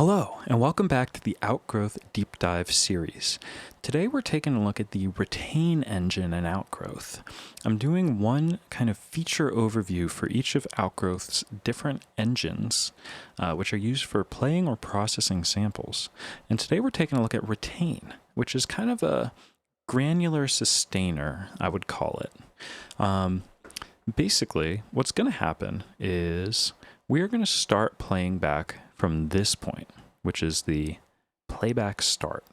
Hello, and welcome back to the Outgrowth Deep Dive series. Today we're taking a look at the Retain engine in Outgrowth. I'm doing one kind of feature overview for each of Outgrowth's different engines, which are used for playing or processing samples. And today we're taking a look at Retain, which is kind of a granular sustainer, I would call it. Basically, what's going to happen is we're going to start playing back from this point, which is the playback start.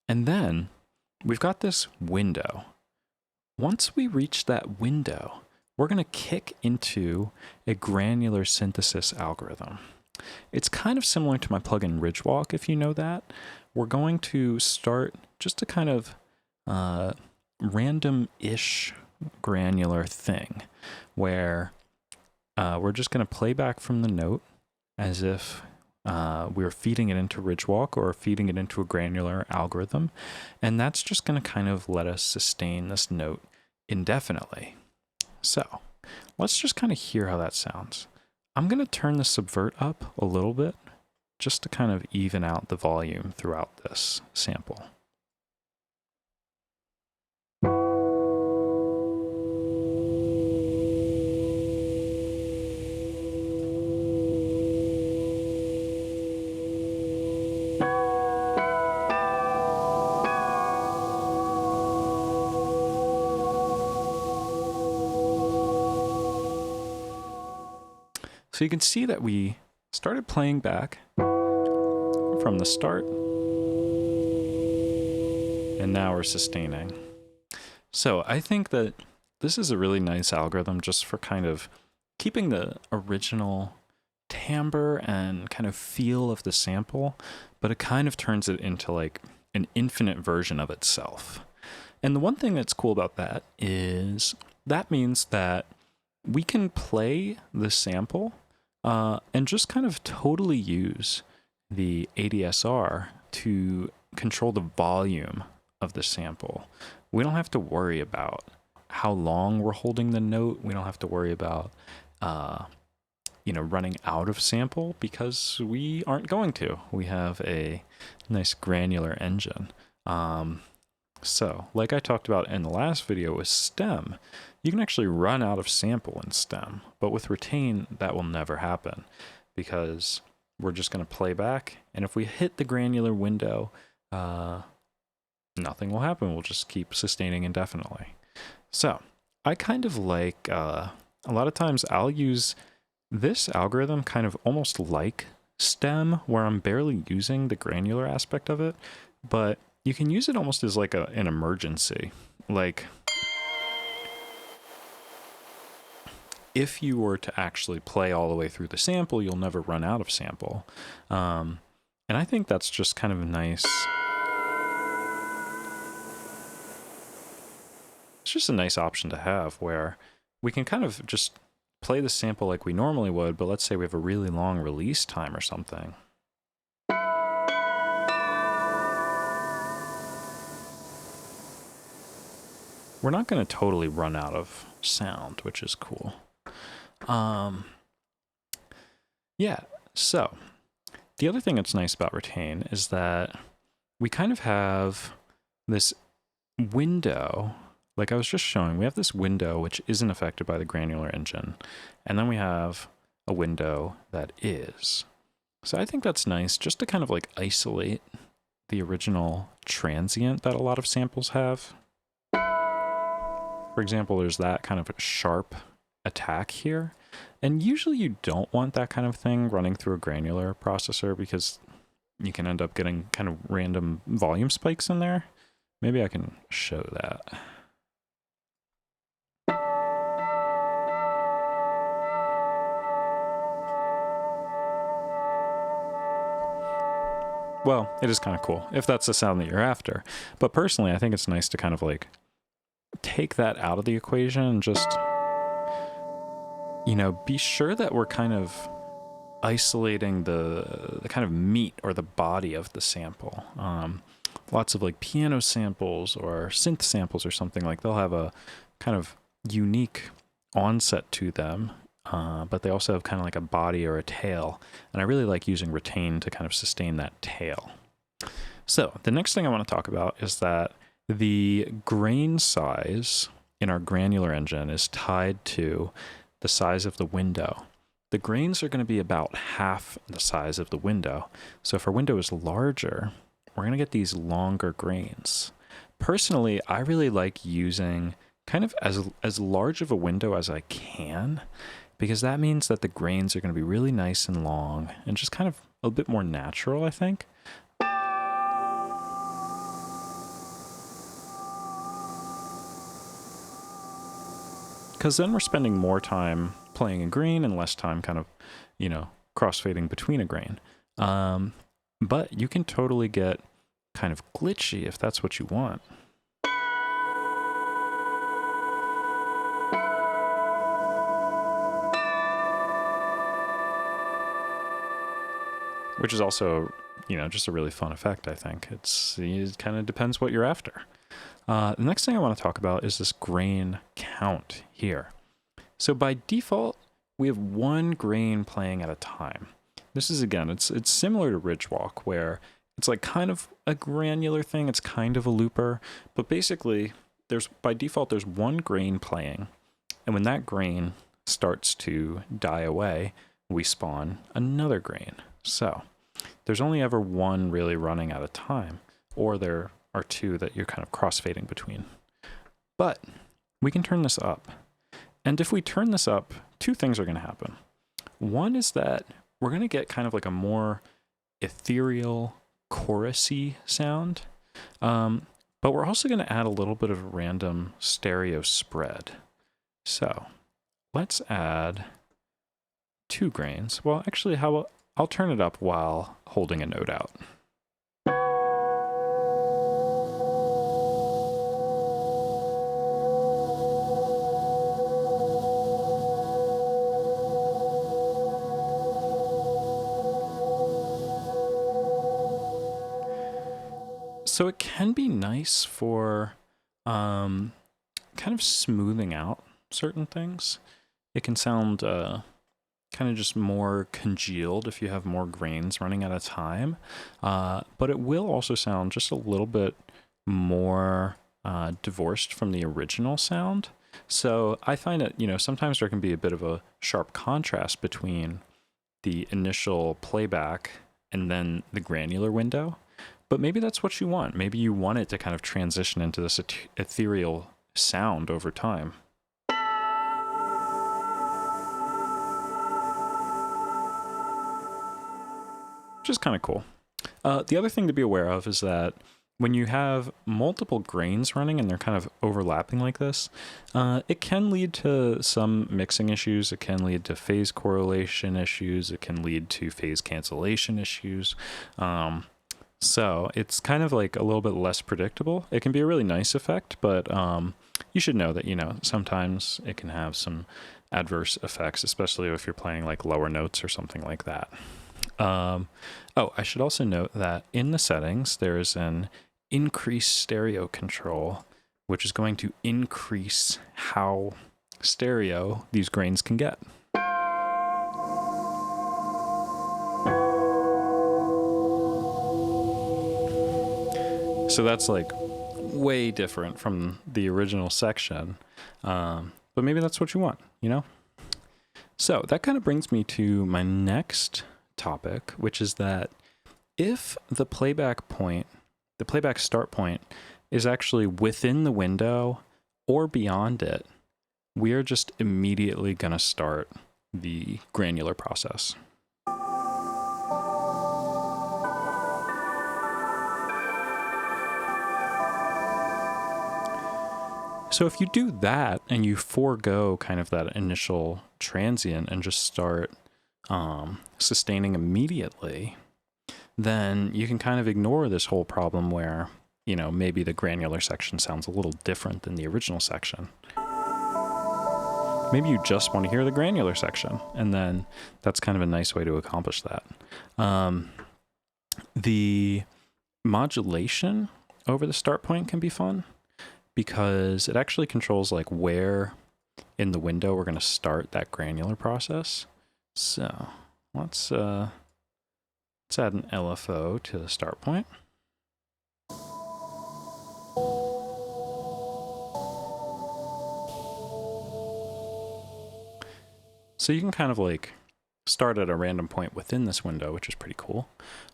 And then we've got this window. Once we reach that window, we're going to kick into a granular synthesis algorithm. It's kind of similar to my plugin Ridgewalk, if you know that. We're going to start just a kind of random-ish granular thing where we're just going to play back from the note as if we were feeding it into Ridgewalk or feeding it into a granular algorithm. And that's just going to kind of let us sustain this note indefinitely. So let's just kind of hear how that sounds. I'm going to turn the subvert up a little bit just to kind of even out the volume throughout this sample. So you can see that we started playing back from the start, and now we're sustaining. So I think that this is a really nice algorithm just for kind of keeping the original timbre and kind of feel of the sample, but it kind of turns it into like an infinite version of itself. And the one thing that's cool about that is that means that we can play the sample and just kind of totally use the ADSR to control the volume of the sample. We don't have to worry about how long we're holding the note. We don't have to worry about, running out of sample because we aren't going to. We have a nice granular engine. So, like I talked about in the last video with stem, you can actually run out of sample in stem, but with retain, that will never happen because we're just going to play back. And if we hit the granular window, nothing will happen. We'll just keep sustaining indefinitely. So I kind of like, a lot of times I'll use this algorithm kind of almost like stem, where I'm barely using the granular aspect of it, but you can use it almost as like an emergency. Like if you were to actually play all the way through the sample, you'll never run out of sample. And I think that's just kind of nice. It's just a nice option to have where we can kind of just play the sample like we normally would, but let's say we have a really long release time or something. We're not going to totally run out of sound, which is cool. Yeah, so the other thing that's nice about Retain is that we kind of have this window, like I was just showing, we have this window which isn't affected by the granular engine, and then we have a window that is. So I think that's nice just to kind of like isolate the original transient that a lot of samples have. For example, there's that kind of sharp attack here. And usually you don't want that kind of thing running through a granular processor because you can end up getting kind of random volume spikes in there. Maybe I can show that. Well, it is kind of cool if that's the sound that you're after. But personally, I think it's nice to kind of like take that out of the equation and just, be sure that we're kind of isolating the kind of meat or the body of the sample. Lots of like piano samples or synth samples or something, like they'll have a kind of unique onset to them. but they also have kind of like a body or a tail. And I really like using retain to kind of sustain that tail. So the next thing I want to talk about is that the grain size in our granular engine is tied to the size of the window. The grains are going to be about half the size of the window. So if our window is larger, we're going to get these longer grains. Personally, I really like using kind of as large of a window as I can, because that means that the grains are going to be really nice and long and just kind of a bit more natural, I think. Because then we're spending more time playing a grain and less time kind of, crossfading between a grain. But you can totally get kind of glitchy if that's what you want. Which is also, just a really fun effect, I think. It kind of depends what you're after. The next thing I want to talk about is this grain count here. So by default, we have one grain playing at a time. This is, again, it's similar to Ridge Walk, where it's like kind of a granular thing. It's kind of a looper, but basically by default, there's one grain playing. And when that grain starts to die away, we spawn another grain. So there's only ever one really running at a time, or there are two that you're kind of crossfading between. But we can turn this up. And if we turn this up, two things are going to happen. One is that we're going to get kind of like a more ethereal, chorusy sound. But we're also going to add a little bit of random stereo spread. So let's add 2 grains. Well, actually, I'll turn it up while holding a note out. So it can be nice for kind of smoothing out certain things. It can sound kind of just more congealed if you have more grains running at a time. But it will also sound just a little bit more divorced from the original sound. So I find that, sometimes there can be a bit of a sharp contrast between the initial playback and then the granular window. But maybe that's what you want. Maybe you want it to kind of transition into this ethereal sound over time. Which is kind of cool. The other thing to be aware of is that when you have multiple grains running and they're kind of overlapping like this, it can lead to some mixing issues. It can lead to phase correlation issues. It can lead to phase cancellation issues. So it's kind of like a little bit less predictable. It can be a really nice effect, but you should know that, sometimes it can have some adverse effects, especially if you're playing like lower notes or something like that. I should also note that in the settings, there's an increase stereo control, which is going to increase how stereo these grains can get. So that's like way different from the original section, but maybe that's what you want, So that kind of brings me to my next topic, which is that if the playback start point is actually within the window or beyond it, we are just immediately going to start the granular process. So if you do that and you forego kind of that initial transient and just start sustaining immediately, then you can kind of ignore this whole problem where, maybe the granular section sounds a little different than the original section. Maybe you just want to hear the granular section, and then that's kind of a nice way to accomplish that. The modulation over the start point can be fun, because it actually controls like where in the window, we're going to start that granular process. So let's add an LFO to the start point. So you can kind of like start at a random point within this window, which is pretty cool.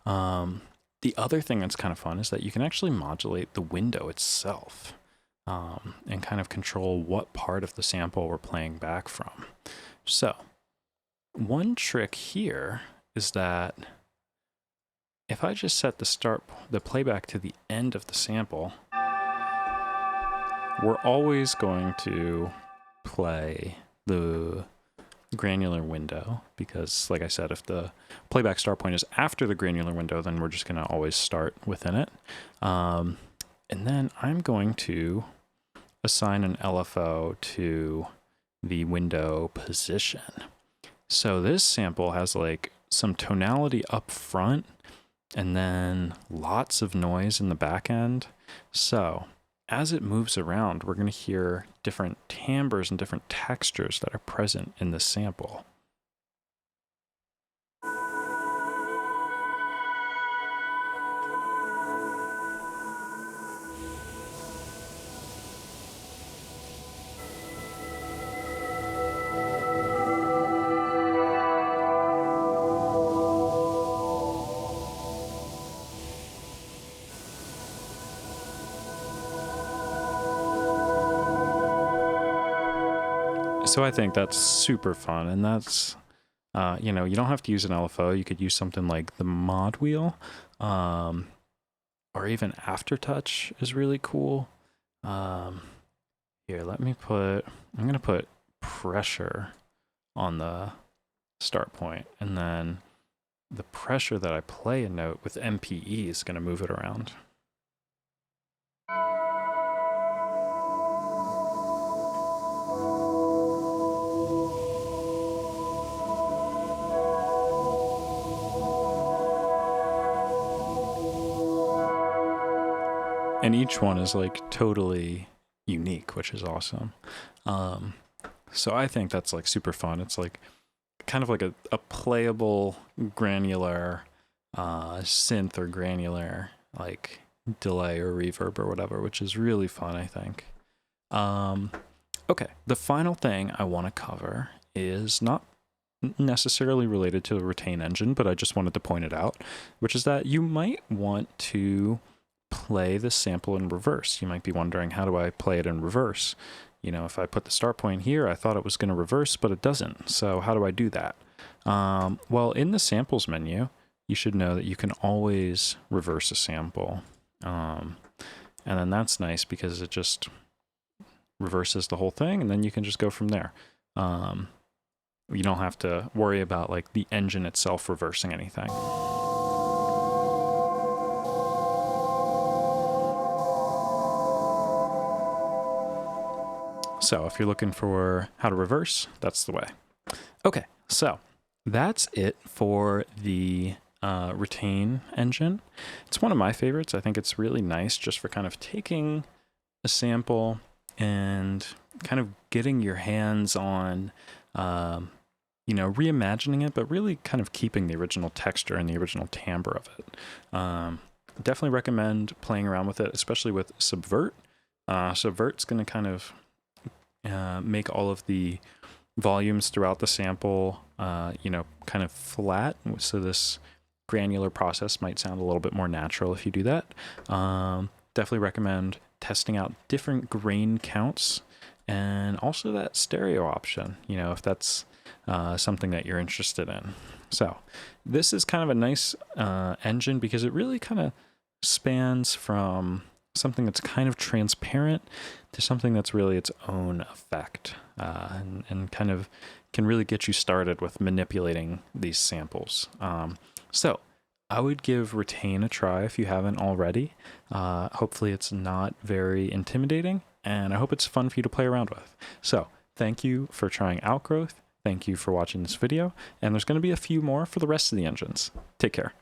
The other thing that's kind of fun is that you can actually modulate the window itself and kind of control what part of the sample we're playing back from. So one trick here is that if I just set the playback to the end of the sample, we're always going to play the granular window, because like I said, if the playback start point is after the granular window, then we're just going to always start within it. And then I'm going to assign an LFO to the window position. So this sample has like some tonality up front and then lots of noise in the back end. So as it moves around, we're going to hear different timbres and different textures that are present in this sample. So I think that's super fun, and that's, you know, you don't have to use an LFO. You could use something like the mod wheel, or even Aftertouch is really cool. Here, I'm going to put pressure on the start point, and then the pressure that I play a note with MPE is going to move it around. And each one is like totally unique, which is awesome. So I think that's like super fun. It's like kind of like a playable granular synth or granular like delay or reverb or whatever, which is really fun, I think. Okay, the final thing I want to cover is not necessarily related to the Retain engine, but I just wanted to point it out, which is that you might want to play the sample in reverse. You might be wondering, how do I play it in reverse? You know, if I put the start point here, I thought it was going to reverse, but it doesn't. So how do I do that? Well, in the samples menu, you should know that you can always reverse a sample. And then that's nice because it just reverses the whole thing, and then you can just go from there. You don't have to worry about like the engine itself reversing anything. So if you're looking for how to reverse, that's the way. Okay, so that's it for the Retain engine. It's one of my favorites. I think it's really nice just for kind of taking a sample and kind of getting your hands on, you know, reimagining it, but really kind of keeping the original texture and the original timbre of it. Definitely recommend playing around with it, especially with Subvert. Subvert's going to kind of make all of the volumes throughout the sample, you know, kind of flat. So this granular process might sound a little bit more natural if you do that. Definitely recommend testing out different grain counts and also that stereo option, you know, if that's something that you're interested in. So this is kind of a nice engine because it really kind of spans from something that's kind of transparent to something that's really its own effect, and kind of can really get you started with manipulating these samples. So I would give Retain a try if you haven't already. Hopefully it's not very intimidating, and I hope it's fun for you to play around with. So thank you for trying Outgrowth. Thank you for watching this video, and there's going to be a few more for the rest of the engines. Take care.